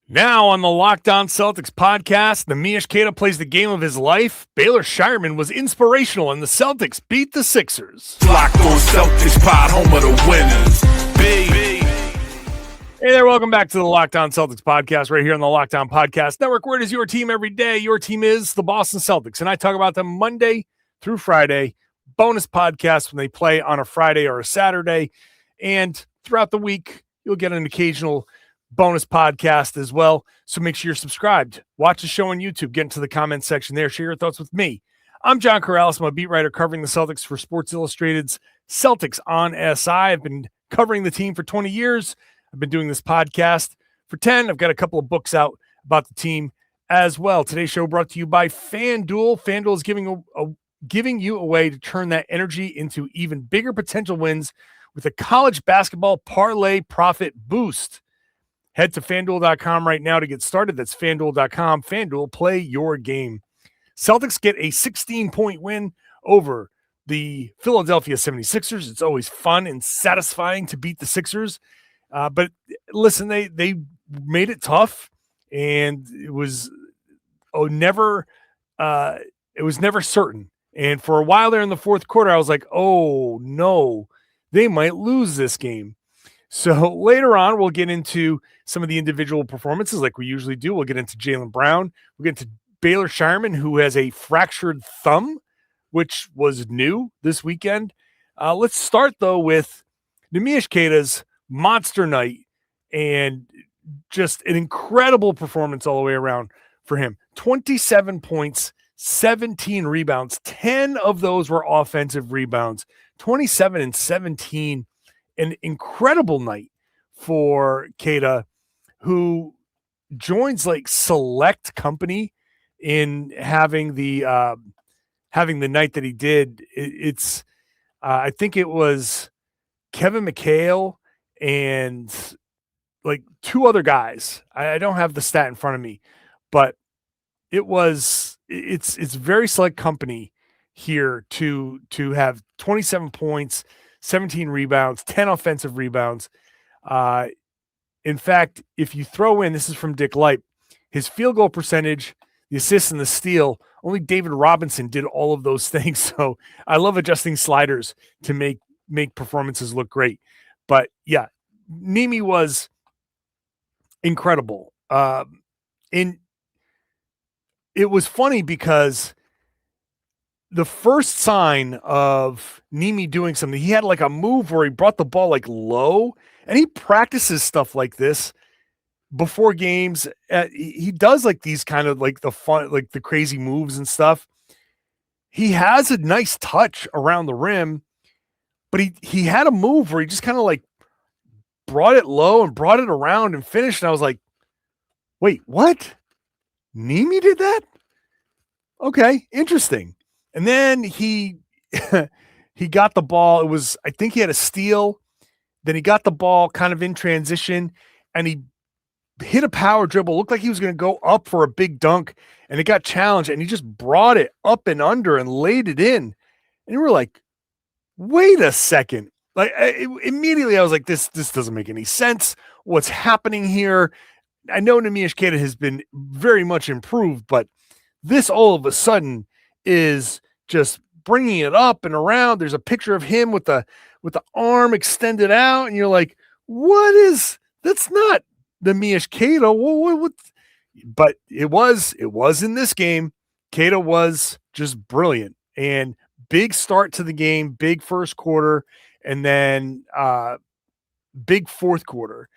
Now on the Locked On Celtics podcast, Neemias Queta plays the game of his life. Baylor Scheierman was inspirational, and the Celtics beat the Sixers. Locked On Celtics pod, home of the winners. Hey there, welcome back to the Locked On Celtics podcast right here on the Locked On Podcast Network, where it is your team every day. Your team is the Boston Celtics, and I talk about them Monday through Friday. Bonus podcasts when they play on a Friday or a Saturday, and throughout the week, you'll get an occasional bonus podcast as well. So make sure you're subscribed. Watch the show on YouTube. Get into the comment section there. Share your thoughts with me. I'm John Karalis. I'm a beat writer covering the Celtics for Sports Illustrated's Celtics on SI. I've been covering the team for 20 years. I've been doing this podcast for 10. I've got a couple of books out about the team as well. Today's show brought to you by FanDuel. FanDuel is giving you a way to turn that energy into even bigger potential wins with a college basketball parlay profit boost. Head to FanDuel.com right now to get started. That's FanDuel.com. FanDuel, play your game. Celtics get a 16-point win over the Philadelphia 76ers. It's always fun and satisfying to beat the Sixers. But listen, they made it tough, and it was never certain. And for a while there in the fourth quarter, I was like, oh, no, they might lose this game. So later on, we'll get into some of the individual performances like we usually do. We'll get into Jaylen Brown. We'll get into Baylor Scheierman, who has a fractured thumb, which was new this weekend. Let's start, though, with Neemias Queta's monster night and just an incredible performance all the way around for him. 27 points, 17 rebounds. 10 of those were offensive rebounds. 27 and 17. An incredible night for Keita, who joins like select company in having the night that he did. It's I think it was Kevin McHale and like two other guys. I don't have the stat in front of me, but it's very select company here to have 27 points, 17 rebounds, 10 offensive rebounds. In fact, if you throw in, this is from Dick Light, his field goal percentage, the assists and the steal, only David Robinson did all of those things. So I love adjusting sliders to make performances look great. But yeah, Nemi was incredible. And it was funny because the first sign of Nemi doing something, he had like a move where he brought the ball like low, and he practices stuff like this before games. He does like these kind of like the fun, like the crazy moves and stuff. He has a nice touch around the rim, but he had a move where he just kind of like brought it low and brought it around and finished. And I was like, wait, what? Nemi did that? Okay, interesting. And then he got the ball. I think he had a steal. Then he got the ball kind of in transition, and he hit a power dribble. Looked like he was going to go up for a big dunk, and it got challenged, and he just brought it up and under and laid it in. And we were like, wait a second. Like immediately I was like, this doesn't make any sense. What's happening here? I know Neemias Queta has been very much improved, but this all of a sudden is just bringing it up and around. There's a picture of him with the arm extended out, and you're like, that's not Neemias Queta. What? But it was in this game. Queta was just brilliant, and big start to the game, big first quarter, and then big fourth quarter.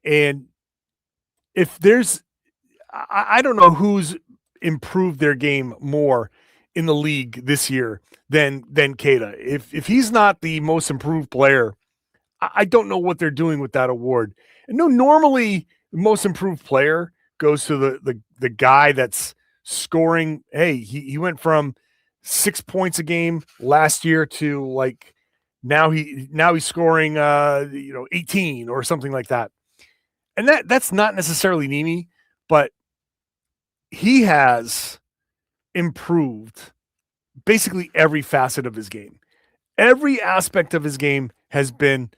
And if there's, I don't know who's improved their game more in the league this year than Queta. If he's not the most improved player, I don't know what they're doing with that award. And no, normally the most improved player goes to the guy that's scoring. Hey, he went from 6 points a game last year to like now he's scoring 18 or something like that. And that's not necessarily Nemi, but he has improved basically every facet of his game. Every aspect of his game has been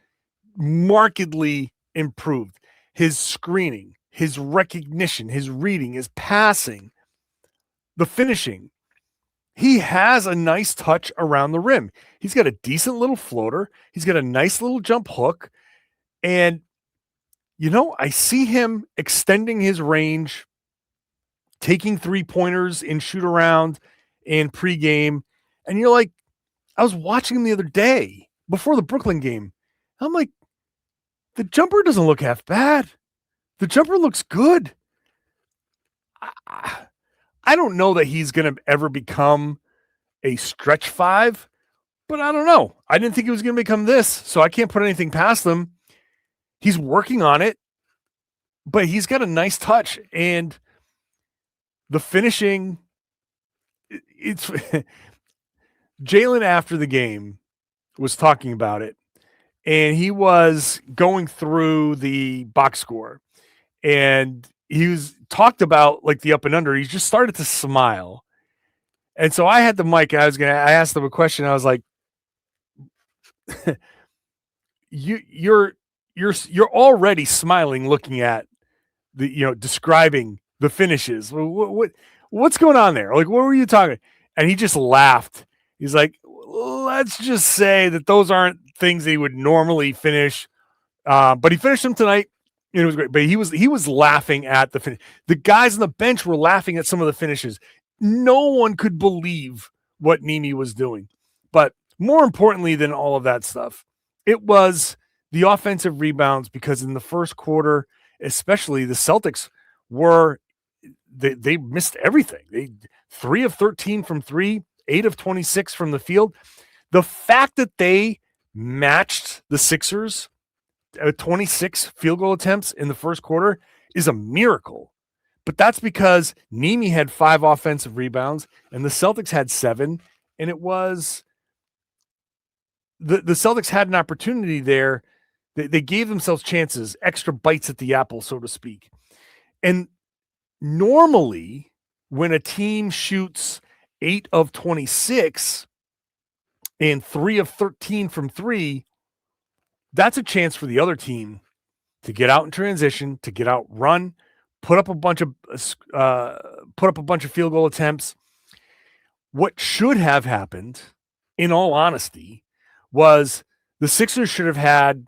markedly improved. His screening, his recognition, his reading, his passing, the finishing. He has a nice touch around the rim. He's got a decent little floater. He's got a nice little jump hook. And, I see him extending his range, taking 3-pointers in shoot around and pregame. And you're like, I was watching him the other day before the Brooklyn game. I'm like, the jumper doesn't look half bad. The jumper looks good. I don't know that he's going to ever become a stretch 5, but I don't know. I didn't think he was going to become this, so I can't put anything past him. He's working on it, but he's got a nice touch, and the finishing, it's Jalen after the game was talking about it, and he was going through the box score, and he was talked about like the up and under. He just started to smile. And so I had the mic. I asked him a question. I was like, you're already smiling looking at the, describing the finishes. What's going on there? Like, what were you talking? And he just laughed. He's like, let's just say that those aren't things that he would normally finish. But he finished them tonight. It was great. But he was laughing at the finish. The guys on the bench were laughing at some of the finishes. No one could believe what Nemi was doing. But more importantly than all of that stuff, it was the offensive rebounds, because in the first quarter, especially, the Celtics they missed everything. They 3 of 13 from 3, 8 of 26 from the field. The fact that they matched the Sixers 26 field goal attempts in the first quarter is a miracle. But that's because Nemi had 5 offensive rebounds and the Celtics had 7. And it was the Celtics had an opportunity there. They gave themselves chances, extra bites at the apple, so to speak. And normally when a team shoots 8 of 26 and 3 of 13 from 3, that's a chance for the other team to get out in transition, to get out, run, put up a bunch of field goal attempts. What should have happened, in all honesty, was the Sixers should have had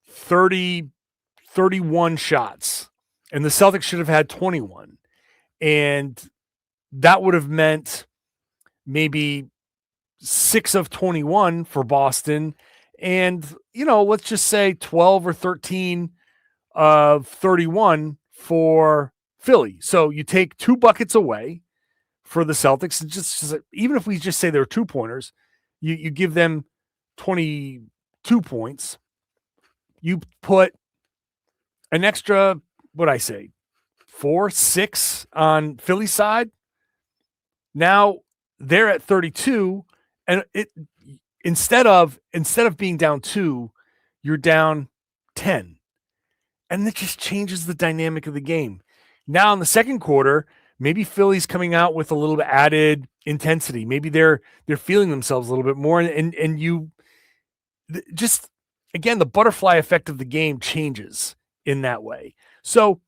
31 shots, and the Celtics should have had 21. And that would have meant maybe 6 of 21 for Boston. And, let's just say 12 or 13 of 31 for Philly. So you take 2 buckets away for the Celtics. Just even if we just say they're 2-pointers, you give them 22 points. You put an extra, 4, 6 on Philly's side. Now they're at 32, and instead of being down 2, you're down 10. And that just changes the dynamic of the game. Now in the second quarter, maybe Philly's coming out with a little bit added intensity. Maybe they're feeling themselves a little bit more, and you just, again, the butterfly effect of the game changes in that way. So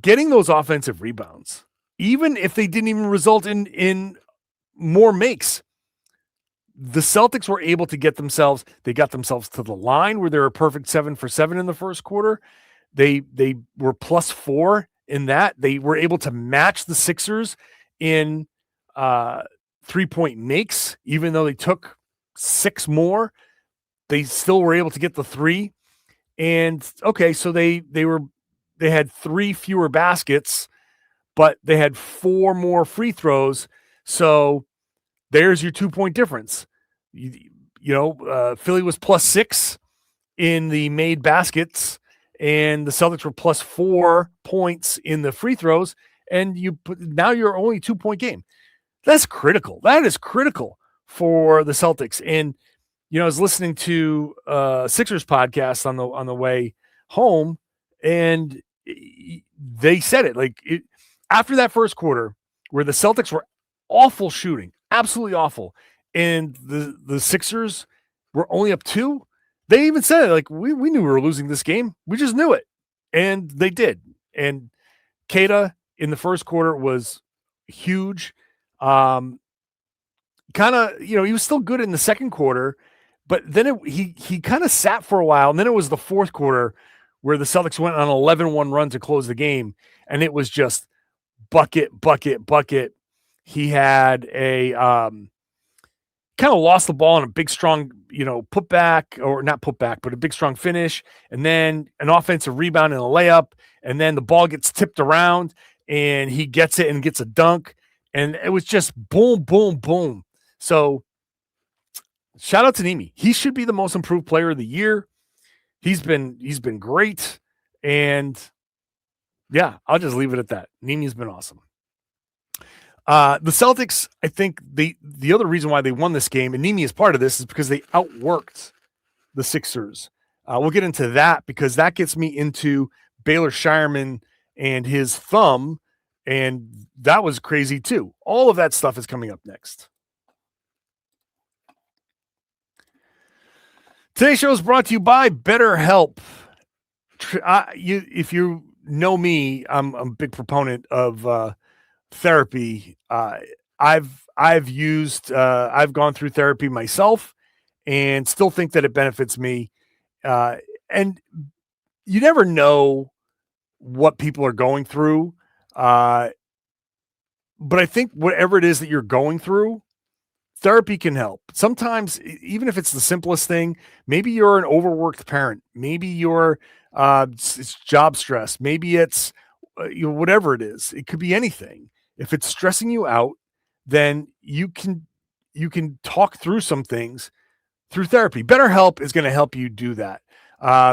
getting those offensive rebounds, even if they didn't even result in more makes, the Celtics were able to get themselves to the line where they were a perfect 7 for 7 in the first quarter. They were +4 in that. They were able to match the Sixers in 3-point makes, even though they took 6 more. They still were able to get the 3. And okay, so they had 3 fewer baskets, but they had 4 more free throws. So there's your 2-point difference. Philly was +6 in the made baskets, and the Celtics were +4 points in the free throws. And now you're only 2-point game. That's critical. That is critical for the Celtics. And I was listening to Sixers podcast on the way home, and they said it after that first quarter where the Celtics were awful shooting, absolutely awful, and the Sixers were only up 2. They even said we knew we were losing this game. We just knew it. And they did. And Keita in the first quarter was huge. Kind of, he was still good in the second quarter, but then he kind of sat for a while. And then it was the fourth quarter where the Celtics went on an 11-1 run to close the game. And it was just bucket, bucket, bucket. He had a kind of lost the ball in a big, strong, put back, or not put back, but a big, strong finish. And then an offensive rebound and a layup. And then the ball gets tipped around and he gets it and gets a dunk. And it was just boom, boom, boom. So shout out to Neemi. He should be the most improved player of the year. He's been great. And yeah, I'll just leave it at that. Neemi's been awesome. The Celtics, I think the other reason why they won this game, and Neemi is part of this, is because they outworked the Sixers. We'll get into that because that gets me into Baylor Scheierman and his thumb, and that was crazy too. All of that stuff is coming up next. Today's show is brought to you by BetterHelp. If you know me, I'm a big proponent of therapy. I've gone through therapy myself and still think that it benefits me. And you never know what people are going through. But I think whatever it is that you're going through, therapy can help. Sometimes, even if it's the simplest thing, maybe you're an overworked parent, maybe you're it's job stress, maybe it's whatever it is. It could be anything. If it's stressing you out, then you can talk through some things through therapy. BetterHelp is going to help you do that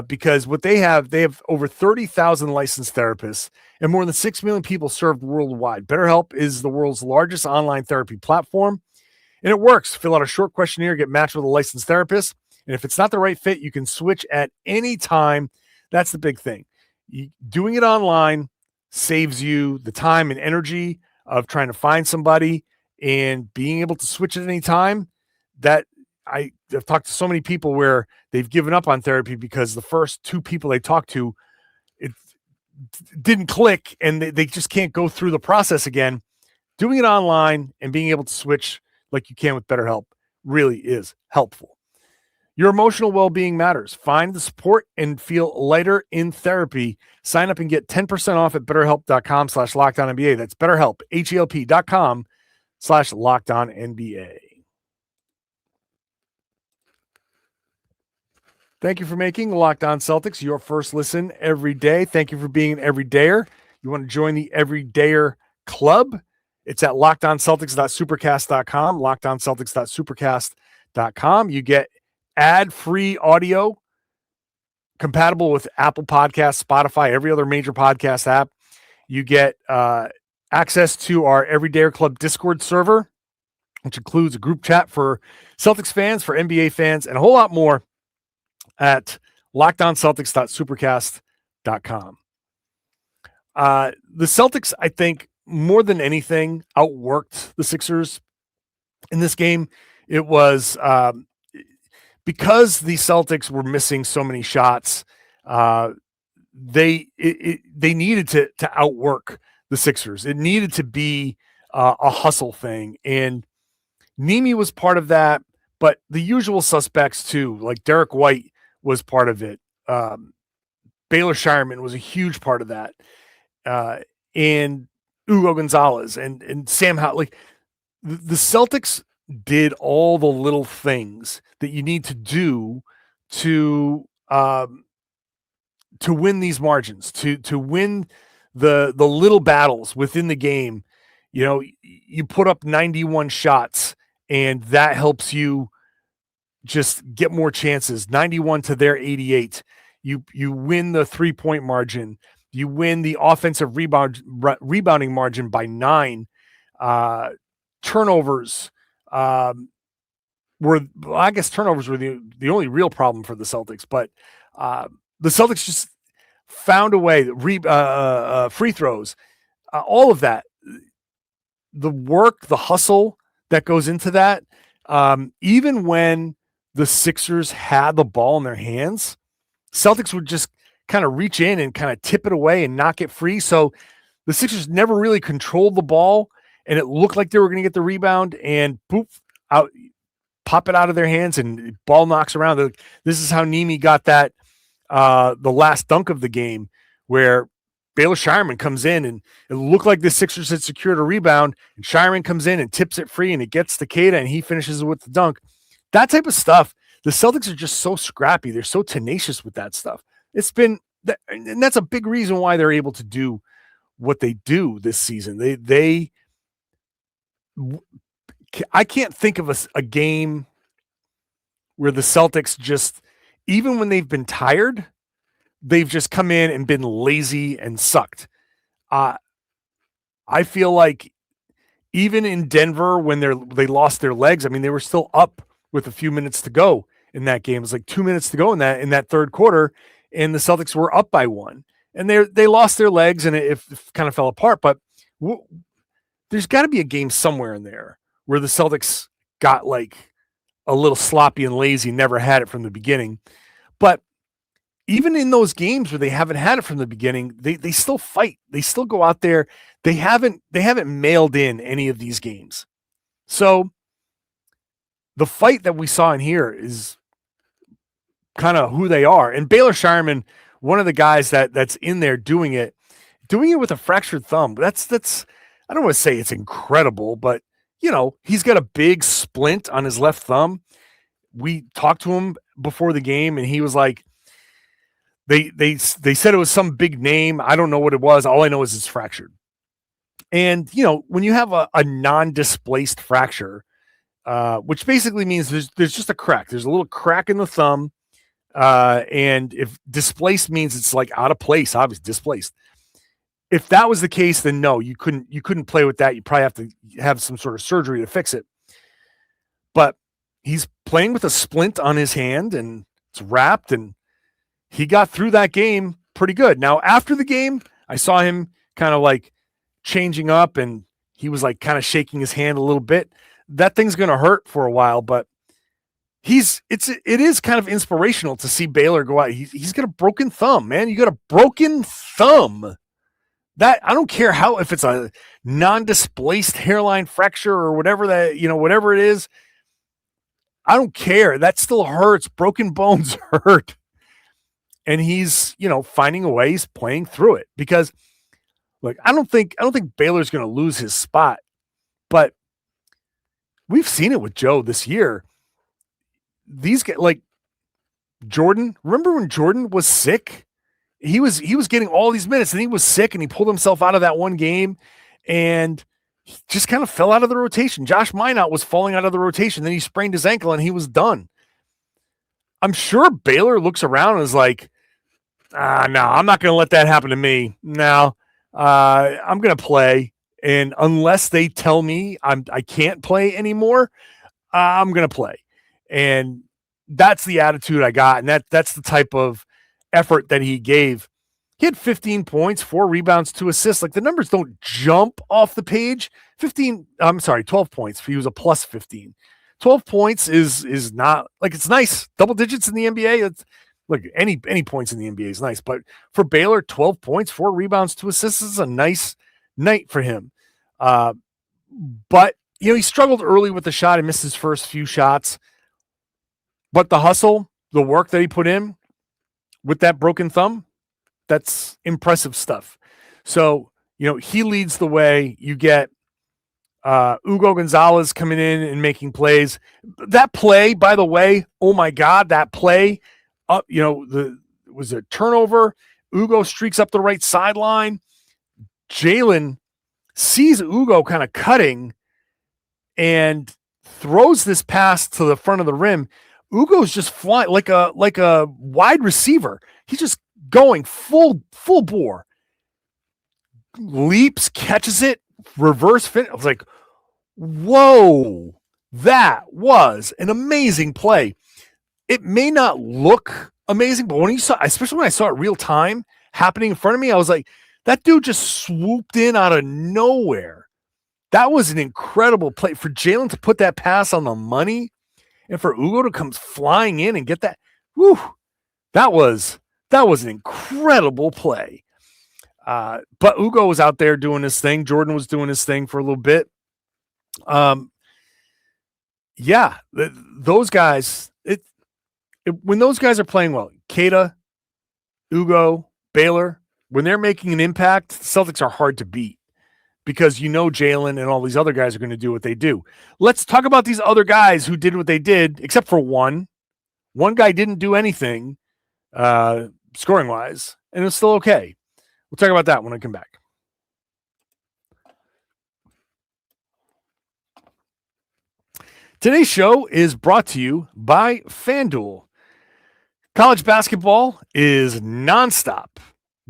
because what they have over 30,000 licensed therapists and more than 6 million people served worldwide. BetterHelp is the world's largest online therapy platform, and it works. Fill out a short questionnaire, get matched with a licensed therapist, and if it's not the right fit, you can switch at any time. That's the big thing. Doing it online saves you the time and energy of trying to find somebody, and being able to switch at any time. That I've talked to so many people where they've given up on therapy because the first two people they talked to, it didn't click and they just can't go through the process again. Doing it online and being able to switch like you can with BetterHelp really is helpful. Your emotional well-being matters. Find the support and feel lighter in therapy. Sign up and get 10% off at betterhelp.com/LockedOnNBA. That's BetterHelp, HELP.com/LockedOnNBA. Thank you for making Locked On Celtics your first listen every day. Thank you for being an everydayer. You want to join the Everydayer Club? It's at LockedOnCeltics.supercast.com, LockedOnCeltics.supercast.com. You get ad-free audio compatible with Apple Podcasts, Spotify, every other major podcast app. You get access to our Everydayer Club Discord server, which includes a group chat for Celtics fans, for NBA fans, and a whole lot more at LockedOnCeltics.supercast.com. The Celtics, I think, more than anything, outworked the Sixers in this game. It was because the Celtics were missing so many shots, they needed to outwork the Sixers. It needed to be a hustle thing, and Neemi was part of that. But the usual suspects too, like Derrick White, was part of it. Baylor Scheierman was a huge part of that, and Hugo Gonzalez and Sam Howell. Like the Celtics did all the little things that you need to do to win these margins, to win the little battles within the game. You put up 91 shots, and that helps you just get more chances. 91 to their 88. You win the 3-point margin. You win the offensive rebounding margin by 9. Turnovers I guess turnovers were the only real problem for the Celtics, but the Celtics just found a way. Free throws, all of that, the work, the hustle that goes into that. Even when the Sixers had the ball in their hands, Celtics would just kind of reach in and kind of tip it away and knock it free. So the Sixers never really controlled the ball, and it looked like they were going to get the rebound and poof, out, pop it out of their hands, and ball knocks around. This is how Nemi got that, the last dunk of the game, where Baylor Scheierman comes in, and it looked like the Sixers had secured a rebound, and Shireman comes in and tips it free, and it gets to Keita, and he finishes with the dunk. That type of stuff. The Celtics are just so scrappy. They're so tenacious with that stuff. And that's a big reason why they're able to do what they do this season. I can't think of a game where the Celtics just, even when they've been tired, they've just come in and been lazy and sucked. I feel like even in Denver, when they lost their legs, I mean, they were still up with a few minutes to go in that game. It was like 2 minutes to go in that third quarter, and the Celtics were up by 1. And they lost their legs, and it kind of fell apart. But there's got to be a game somewhere in there where the Celtics got like a little sloppy and lazy, never had it from the beginning. But even in those games where they haven't had it from the beginning, they still fight. They still go out there. They haven't mailed in any of these games. So the fight that we saw in here is kind of who they are. And Baylor Scheierman, one of the guys that's in there doing it with a fractured thumb. That's I don't want to say it's incredible, but he's got a big splint on his left thumb. We talked to him before the game, and he was like, they said it was some big name. I don't know what it was. All I know is it's fractured. And when you have a non-displaced fracture, which basically means there's just a crack. There's a little crack in the thumb. And if displaced means it's like out of place, obviously displaced. If that was the case, then no, you couldn't play with that. You probably have to have some sort of surgery to fix it. But he's playing with a splint on his hand, and it's wrapped, and he got through that game pretty good. Now, after the game, I saw him kind of like changing up, and he was like kind of shaking his hand a little bit. That thing's going to hurt for a while, but it is kind of inspirational to see Baylor go out. He's got a broken thumb, man. You got a broken thumb. That, I don't care if it's a non-displaced hairline fracture or whatever whatever it is. I don't care. That still hurts. Broken bones hurt. And he's, finding a way. He's playing through it because, look, I don't think Baylor's going to lose his spot, but we've seen it with Joe this year. These guys, like Jordan, remember when Jordan was sick? He was getting all these minutes, and he was sick, and he pulled himself out of that one game, and he just kind of fell out of the rotation. Josh Minot was falling out of the rotation. Then he sprained his ankle, and he was done. I'm sure Baylor looks around and is like, no, I'm not going to let that happen to me. No, I'm going to play. And unless they tell me I can't play anymore, I'm going to play. And that's the attitude I got. And that's the type of effort that he gave. He had 15 points, 4 rebounds, 2 assists. Like, the numbers don't jump off the page. 12 points. He was a plus 15. 12 points is not, like, it's nice. Double digits in the NBA. It's, look, any points in the NBA is nice. But for Baylor, 12 points, 4 rebounds, 2 assists is a nice night for him. But, he struggled early with the shot. He missed his first few shots. But the hustle, the work that he put in with that broken thumb, that's impressive stuff. So, he leads the way. You get Hugo Gonzalez coming in and making plays. That play, by the way, oh my God, that play, it was a turnover. Hugo streaks up the right sideline. Jalen sees Hugo kind of cutting and throws this pass to the front of the rim. Hugo's just flying like a wide receiver. He's just going full bore. Leaps, catches it, reverse fit. I was like, whoa, that was an amazing play. It may not look amazing, but especially when I saw it real time happening in front of me, I was like, that dude just swooped in out of nowhere. That was an incredible play for Jalen to put that pass on the money. And for Hugo to come flying in and get that, whew, that was That was an incredible play. But Ugo was out there doing his thing. Jordan was doing his thing for a little bit. Those guys, when those guys are playing well, Keita, Ugo, Baylor, when they're making an impact, Celtics are hard to beat because Jaylen and all these other guys are going to do what they do. Let's talk about these other guys who did what they did, except for one. One guy didn't do anything scoring-wise, and it's still okay. We'll talk about that when I come back. Today's show is brought to you by FanDuel. College basketball is nonstop.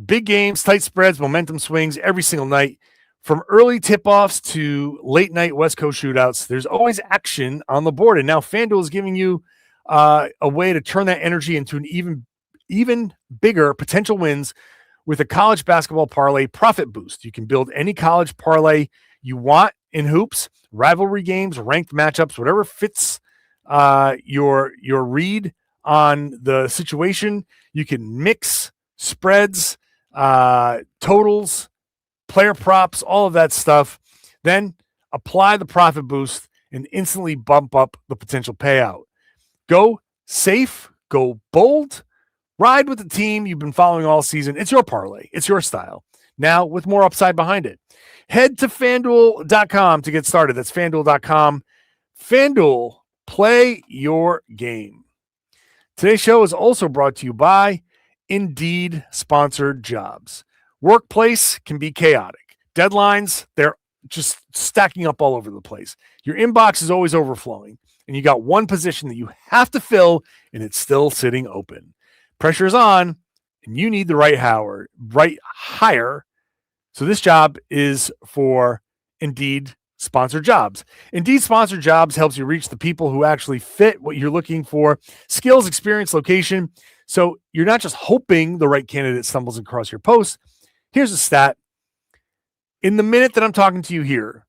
Big games, tight spreads, momentum swings every single night. From early tip-offs to late-night West Coast shootouts, there's always action on the board. And now FanDuel is giving you a way to turn that energy into an even bigger potential wins with a college basketball parlay profit boost. You can build any college parlay you want in hoops, rivalry games, ranked matchups, whatever fits your read on the situation. You can mix spreads, totals, player props, all of that stuff. Then apply the profit boost and instantly bump up the potential payout. Go safe, go bold, ride with the team you've been following all season. It's your parlay. It's your style. Now with more upside behind it. Head to FanDuel.com to get started. That's FanDuel.com. FanDuel, play your game. Today's show is also brought to you by Indeed sponsored jobs. Workplace can be chaotic. Deadlines, they're just stacking up all over the place. Your inbox is always overflowing, and you got one position that you have to fill, and it's still sitting open. Pressure's on, and you need the right hire. So this job is for Indeed sponsored jobs. Indeed sponsored jobs helps you reach the people who actually fit what you're looking for. Skills, experience, location. So you're not just hoping the right candidate stumbles across your post. Here's a stat. In the minute that I'm talking to you here,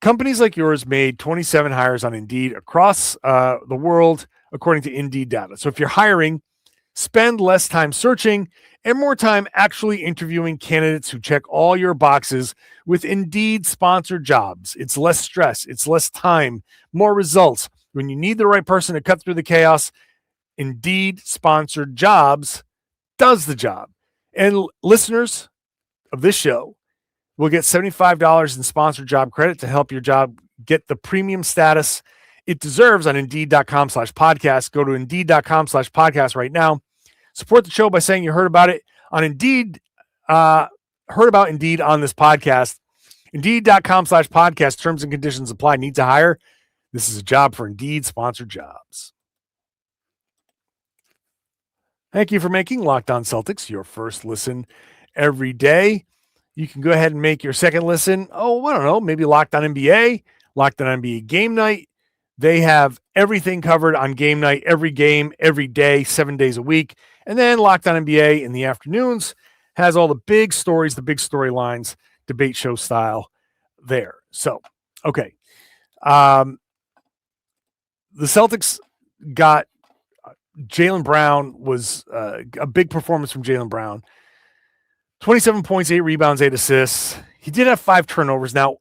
companies like yours made 27 hires on Indeed across the world, according to Indeed data. So if you're hiring, spend less time searching and more time actually interviewing candidates who check all your boxes with Indeed sponsored jobs. It's less stress. It's less time, more results. When you need the right person to cut through the chaos, Indeed sponsored jobs does the job. And listeners of this show will get $75 in sponsored job credit to help your job get the premium status it deserves on Indeed.com/podcast. Go to Indeed.com/podcast right now. Support the show by saying you heard about it on Indeed, heard about Indeed on this podcast. Indeed.com/podcast. Terms and conditions apply. Need to hire? This is a job for Indeed sponsored jobs. Thank you for making Locked On Celtics your first listen every day. You can go ahead and make your second listen. Oh, I don't know, maybe Locked On NBA, Locked On NBA Game Night. They have everything covered on game night, every game, every day, 7 days a week. And then Locked On NBA in the afternoons has all the big stories, the big storylines, debate show style there. So, okay. The Celtics got Jaylen Brown was a big performance from Jaylen Brown. 27 points, 8 rebounds, 8 assists. He did have 5 turnovers. Now,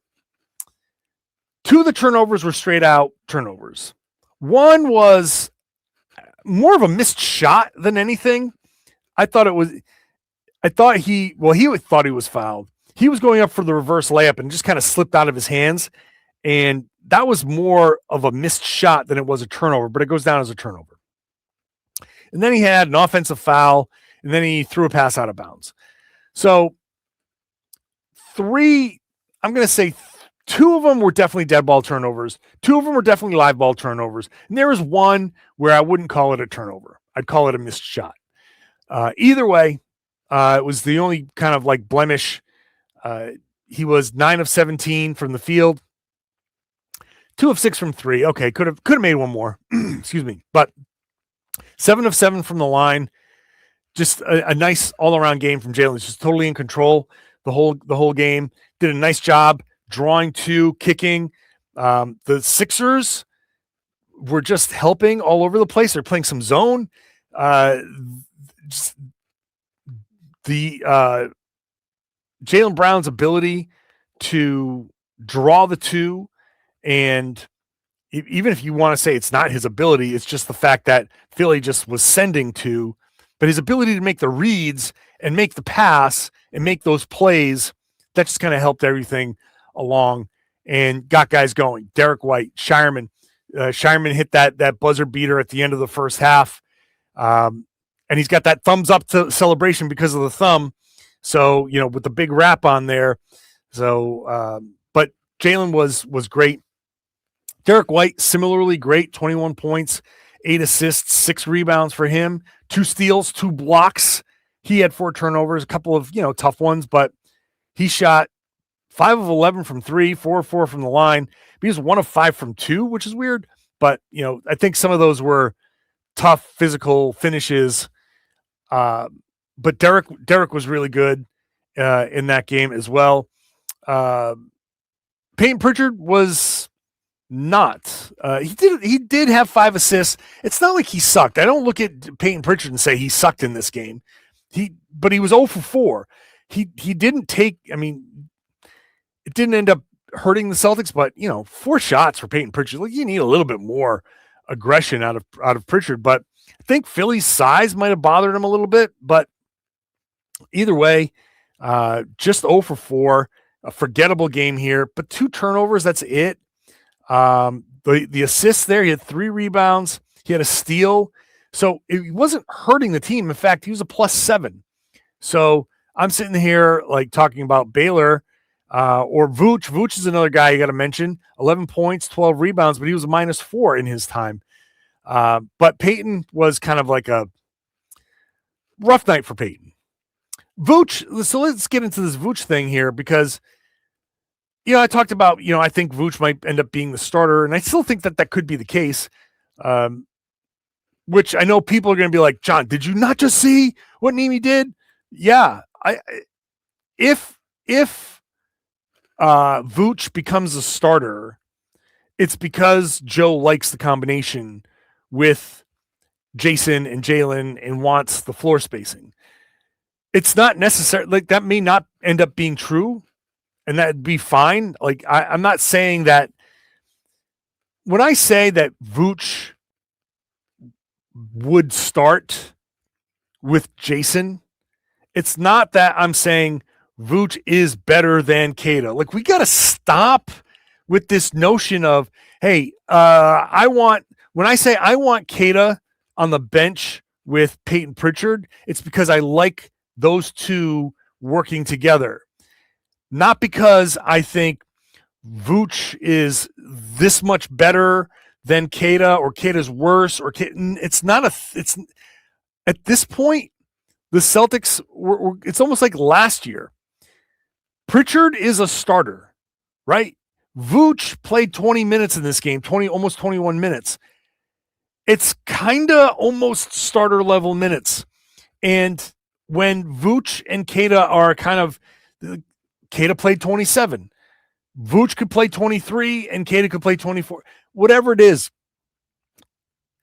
2 of the turnovers were straight out turnovers. One was more of a missed shot than anything. He thought he was fouled. He was going up for the reverse layup and just kind of slipped out of his hands. And that was more of a missed shot than it was a turnover, but it goes down as a turnover. And then he had an offensive foul, and then he threw a pass out of bounds. So 3, I'm going to say 2 of them were definitely dead ball turnovers. 2 of them were definitely live ball turnovers. And there was one where I wouldn't call it a turnover. I'd call it a missed shot. Either way, it was the only kind of like blemish. He was 9 of 17 from the field, 2 of 6 from 3. Okay, could have made one more. Excuse me. But 7 of 7 from the line. Just a nice all-around game from Jalen. He's just totally in control the whole game. Did a nice job drawing 2, kicking. The Sixers were just helping all over the place. They're playing some zone. the Jaylen Brown's ability to draw the two, and even if you want to say it's not his ability, it's just the fact that Philly just was sending two, but his ability to make the reads and make the pass and make those plays, that just kind of helped everything along and got guys going. Derrick White, Shireman. Shireman hit that buzzer beater at the end of the first half. And he's got that thumbs up to celebration because of the thumb. So, with the big wrap on there. So, but Jalen was great. Derrick White, similarly great, 21 points, 8 assists, 6 rebounds for him, 2 steals, 2 blocks. He had 4 turnovers, a couple of, tough ones, but he shot 5 of 11 from 3, 4 of 4 from the line. He was 1 of 5 from 2, which is weird. But, I think some of those were tough physical finishes. But Derrick was really good in that game as well. Payton Pritchard was not. He did have 5 assists. It's not like he sucked. I don't look at Payton Pritchard and say he sucked in this game. But he was 0 for 4. He didn't take. I mean, it didn't end up hurting the Celtics, but 4 shots for Payton Pritchard. Like, you need a little bit more aggression out of Pritchard. But I think Philly's size might have bothered him a little bit. But either way, just 0 for 4. A forgettable game here, but 2 turnovers. That's it. The assists there, he had 3 rebounds. He had a steal. So it wasn't hurting the team. In fact, he was a +7. So I'm sitting here like talking about Baylor or Vooch. Vooch is another guy you got to mention. 11 points, 12 rebounds, but he was a -4 in his time. But Payton was kind of like a rough night for Payton. Vooch, so let's get into this Vooch thing here because, I talked about, I think Vooch might end up being the starter, and I still think that could be the case, which I know people are going to be like, John, did you not just see what Neemi did? Yeah. If Vooch becomes a starter, it's because Joe likes the combination with Jayson and Jalen and wants the floor spacing. It's not necessary. Like, that may not end up being true, and that'd be fine. Like, I'm not saying that. When I say that Vooch would start with Jayson, it's not that I'm saying Vooch is better than Keita. Like, we got to stop with this notion of, hey, when I say I want Keita on the bench with Payton Pritchard, it's because I like those two working together. Not because I think Vooch is this much better than Keita or Keita's worse or it's at this point, the Celtics it's almost like last year. Pritchard is a starter, right? Vooch played 20 minutes in this game, almost 21 minutes. It's kind of almost starter level minutes. And when Vooch and Keita are Keita played 27. Vooch could play 23 and Keita could play 24. Whatever it is,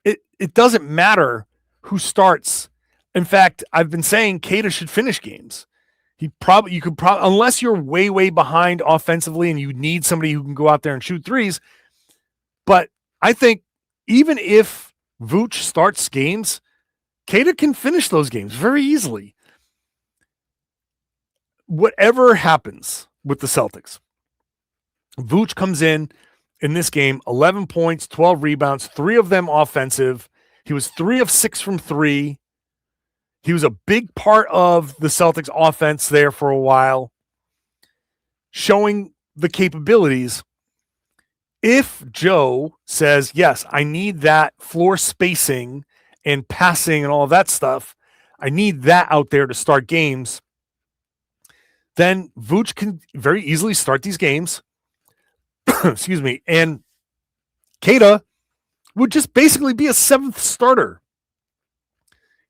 it doesn't matter who starts. In fact, I've been saying Keita should finish games. You could probably, unless you're way, way behind offensively and you need somebody who can go out there and shoot threes. But I think even if Vooch starts games, Keita can finish those games very easily. Whatever happens with the Celtics, Vooch comes in this game, 11 points, 12 rebounds, 3 of them offensive. He was 3 of 6 from 3. He was a big part of the Celtics offense there for a while, showing the capabilities. If Joe says, yes, I need that floor spacing and passing and all of that stuff, I need that out there to start games, then Vooch can very easily start these games. Excuse me. And Keita would just basically be a 7th starter.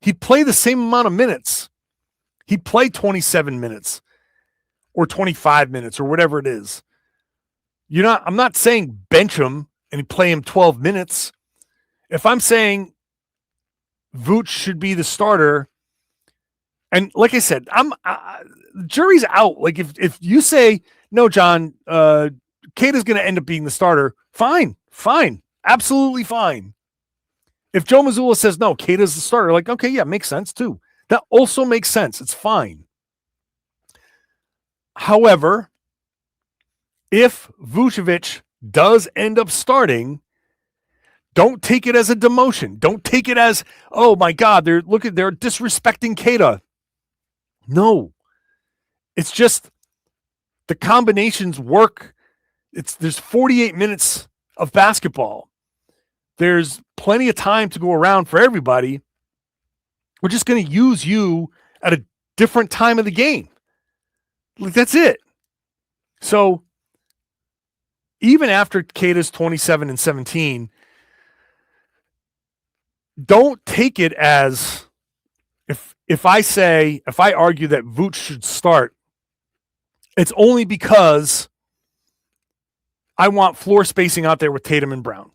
He'd play the same amount of minutes. He'd play 27 minutes or 25 minutes or whatever it is. I'm not saying bench him and play him 12 minutes. If I'm saying Vooch should be the starter, And like I said, the jury's out. Like if you say, no, John, Keita's going to end up being the starter, fine, absolutely fine. If Joe Mazzulla says, no, Keita's the starter, like, okay, yeah, makes sense too. That also makes sense. It's fine. However, if Vucevic does end up starting, don't take it as a demotion. Don't take it as, oh my God, they're disrespecting Keita. No. It's just the combinations work. There's 48 minutes of basketball. There's plenty of time to go around for everybody. We're just going to use you at a different time of the game. Like, that's it. So even after Keita's 27 and 17, don't take it as if I argue that Vooch should start, it's only because I want floor spacing out there with Tatum and Brown.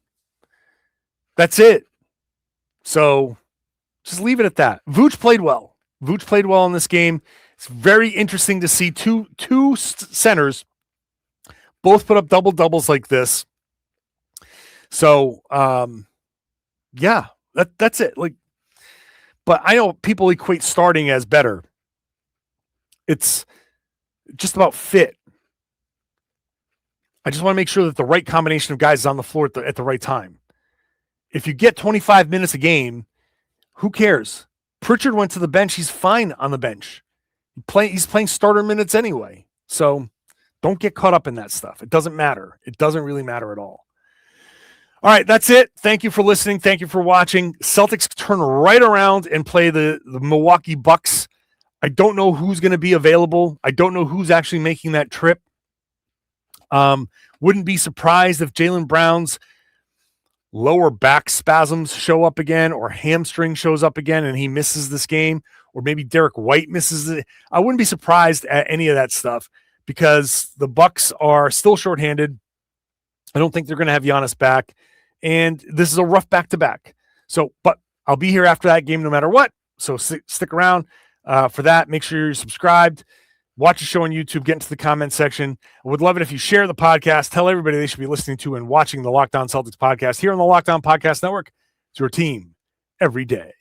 That's it. So just leave it at that. Vooch played well. Vooch played well in this game. It's very interesting to see two centers both put up double-doubles like this. So, yeah, that's it. Like, but I know people equate starting as better. It's just about fit. I just want to make sure that the right combination of guys is on the floor at the right time. If you get 25 minutes a game, who cares? Pritchard went to the bench. He's fine on the bench. He's playing starter minutes anyway. So don't get caught up in that stuff. It doesn't matter. It doesn't really matter at all. All right, that's it. Thank you for listening. Thank you for watching. Celtics turn right around and play the Milwaukee Bucks. I don't know who's going to be available. I don't know who's actually making that trip. Wouldn't be surprised if Jaylen Brown's lower back spasms show up again, or hamstring shows up again and he misses this game, or maybe Derrick White misses it. I wouldn't be surprised at any of that stuff because the Bucks are still shorthanded. I don't think they're going to have Giannis back, and this is a rough back-to-back. So, but I'll be here after that game no matter what. So stick around for that. Make sure you're subscribed. Watch the show on YouTube. Get into the comment section. I would love it if you share the podcast. Tell everybody they should be listening to and watching the Locked On Celtics podcast here on the Locked On Podcast Network. It's your team every day.